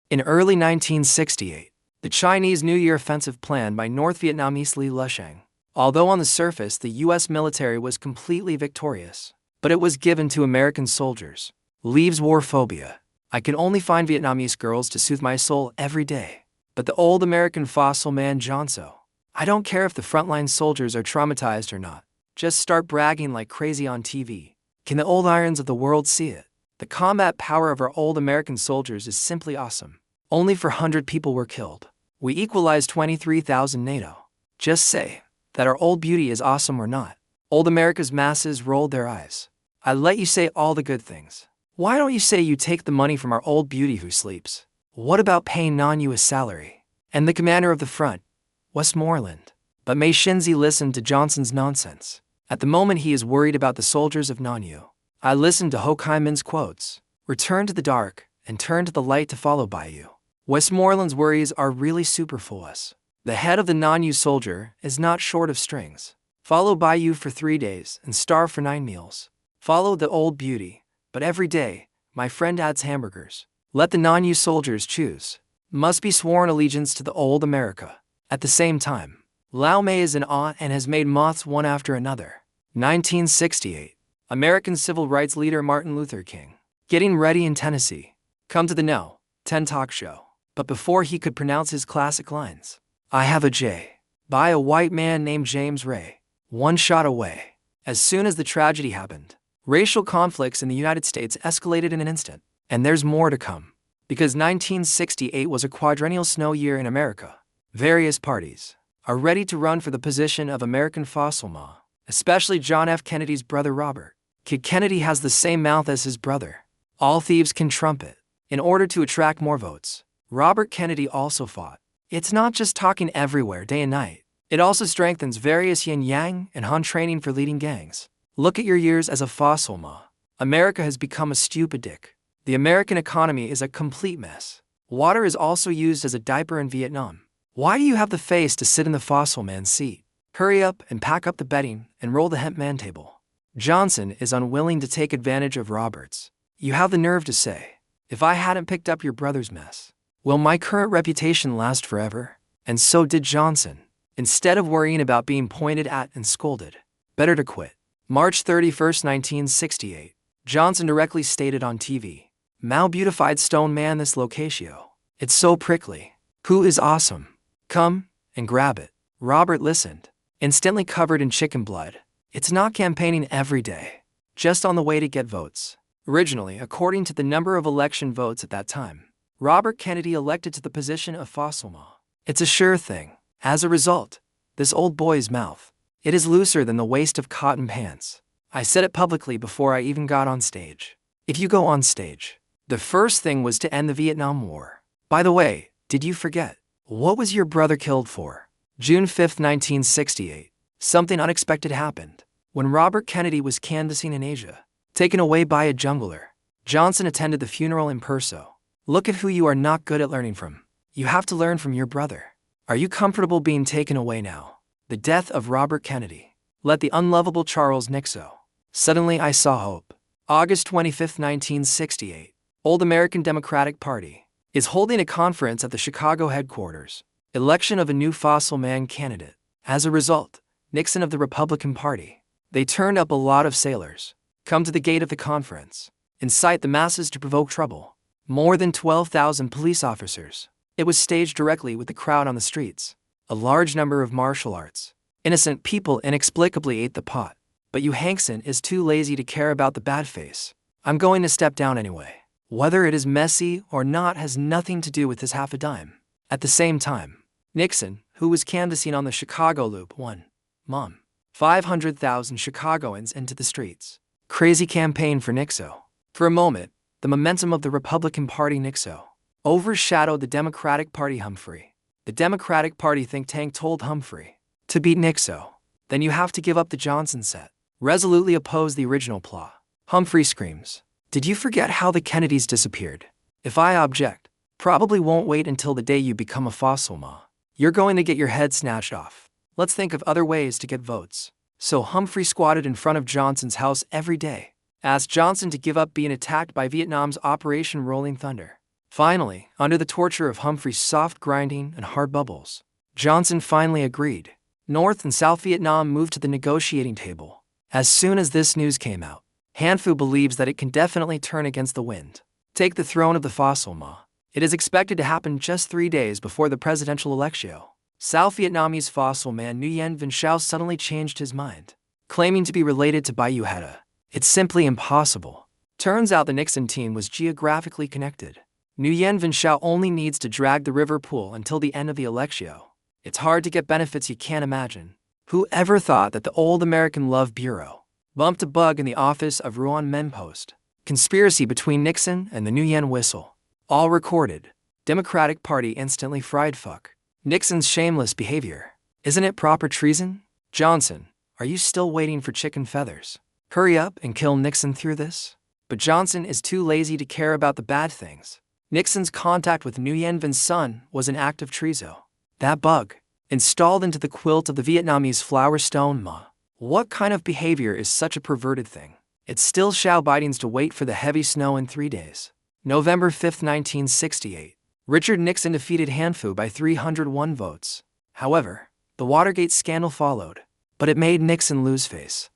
In early 1968, the Chinese New Year offensive planned by North Vietnamese Li Lusheng. Although on the surface the U.S. military was completely victorious, but it was given to American soldiers. Leaves war phobia. I can only find Vietnamese girls to soothe my soul every day. But the old American fossil man Johnson. I don't care if the frontline soldiers are traumatized or not. Just start bragging like crazy on TV. Can the old irons of the world see it? The combat power of our old American soldiers is simply awesome. Only 400 people were killed. We equalized 23,000 NATO. Just say that our old beauty is awesome or not. Old America's masses rolled their eyes. I let you say all the good things. Why don't you say you take the money from our old beauty who sleeps? What about paying non-US salary? And the commander of the front, Westmoreland. But Mei Shinzi listened to Johnson's nonsense. At the moment he is worried about the soldiers of non-U. I listened to Ho Chi Minh's quotes. Return to the dark and turn to the light to follow by you. Westmoreland's worries are really superfluous. The head of the non-U soldier is not short of strings. Follow by you for 3 days and starve for 9 meals. Follow the old beauty, but every day, my friend adds hamburgers. Let the non-U soldiers choose. Must be sworn allegiance to the old America. At the same time, Lau Mei is in awe and has made moths one after another. 1968. American civil rights leader Martin Luther King. Getting ready in Tennessee. Come to the No. 10 talk show. But before he could pronounce his classic lines, I have a J. By a white man named James Ray. One shot away. As soon as the tragedy happened, racial conflicts in the United States escalated in an instant. And there's more to come. Because 1968 was a quadrennial snow year in America. Various parties are ready to run for the position of American fossil ma, especially John F. Kennedy's brother Robert. Kid Kennedy has the same mouth as his brother. All thieves can trumpet. In order to attract more votes, Robert Kennedy also fought. It's not just talking everywhere day and night. It also strengthens various yin-yang and Han training for leading gangs. Look at your years as a fossil ma. America has become a stupid dick. The American economy is a complete mess. Water is also used as a diaper in Vietnam. Why do you have the face to sit in the fossil man's seat? Hurry up and pack up the bedding and roll the hemp man table. Johnson is unwilling to take advantage of Roberts. You have the nerve to say, if I hadn't picked up your brother's mess, will my current reputation last forever? And so did Johnson. Instead of worrying about being pointed at and scolded, better to quit. March 31, 1968. Johnson directly stated on TV, Mao beautified stone man this locatio. It's so prickly. Who is awesome? Come and grab it. Robert listened, instantly covered in chicken blood. It's not campaigning every day, just on the way to get votes. Originally, according to the number of election votes at that time, Robert Kennedy elected to the position of fossil ma. It's a sure thing. As a result, this old boy's mouth, it is looser than the waist of cotton pants. I said it publicly before I even got on stage. If you go on stage, the first thing was to end the Vietnam War. By the way, did you forget? What was your brother killed for? June 5, 1968. Something unexpected happened. When Robert Kennedy was canvassing in Asia, taken away by a jungler, Johnson attended the funeral in perso. Look at who you are not good at learning from. You have to learn from your brother. Are you comfortable being taken away now? The death of Robert Kennedy. Let the unlovable Charles Nixon. Suddenly I saw hope. August 25, 1968. Old American Democratic Party is holding a conference at the Chicago headquarters. Election of a new fossil man candidate. As a result, Nixon of the Republican Party. They turned up a lot of sailors. Come to the gate of the conference. Incite the masses to provoke trouble. More than 12,000 police officers. It was staged directly with the crowd on the streets. A large number of martial arts. Innocent people inexplicably ate the pot. But Yu Hankson is too lazy to care about the bad face. I'm going to step down anyway. Whether it is messy or not has nothing to do with his half a dime. At the same time, Nixon, who was canvassing on the Chicago Loop, won. 500,000 Chicagoans into the streets. Crazy campaign for Nixon. For a moment, the momentum of the Republican Party Nixon overshadowed the Democratic Party Humphrey. The Democratic Party think tank told Humphrey, to beat Nixon, then you have to give up the Johnson set. Resolutely oppose the original plot. Humphrey screams, did you forget how the Kennedys disappeared? If I object, probably won't wait until the day you become a fossil ma. You're going to get your head snatched off. Let's think of other ways to get votes. So Humphrey squatted in front of Johnson's house every day, asked Johnson to give up being attacked by Vietnam's Operation Rolling Thunder. Finally, under the torture of Humphrey's soft grinding and hard bubbles, Johnson finally agreed. North and South Vietnam moved to the negotiating table. As soon as this news came out, Han Phu believes that it can definitely turn against the wind, take the throne of the fossil Ma. It is expected to happen just 3 days before the presidential election. South Vietnamese fossil man Nguyen Van Chau suddenly changed his mind, claiming to be related to Bai Heta. It's simply impossible. Turns out the Nixon team was geographically connected. Nguyen Van Chau only needs to drag the river pool until the end of the election. It's hard to get benefits you can't imagine. Who ever thought that the old American Love Bureau bumped a bug in the office of Ruan Men Post? Conspiracy between Nixon and the Nguyen whistle. All recorded. Democratic Party instantly fried fuck. Nixon's shameless behavior. Isn't it proper treason? Johnson, are you still waiting for chicken feathers? Hurry up and kill Nixon through this? But Johnson is too lazy to care about the bad things. Nixon's contact with Nguyen Van's son was an act of treason. That bug, installed into the quilt of the Vietnamese flower stone Ma. What kind of behavior is such a perverted thing? It's still Xiao Biden's to wait for the heavy snow in 3 days. November 5, 1968. Richard Nixon defeated Han Phu by 301 votes. However, the Watergate scandal followed, but it made Nixon lose face.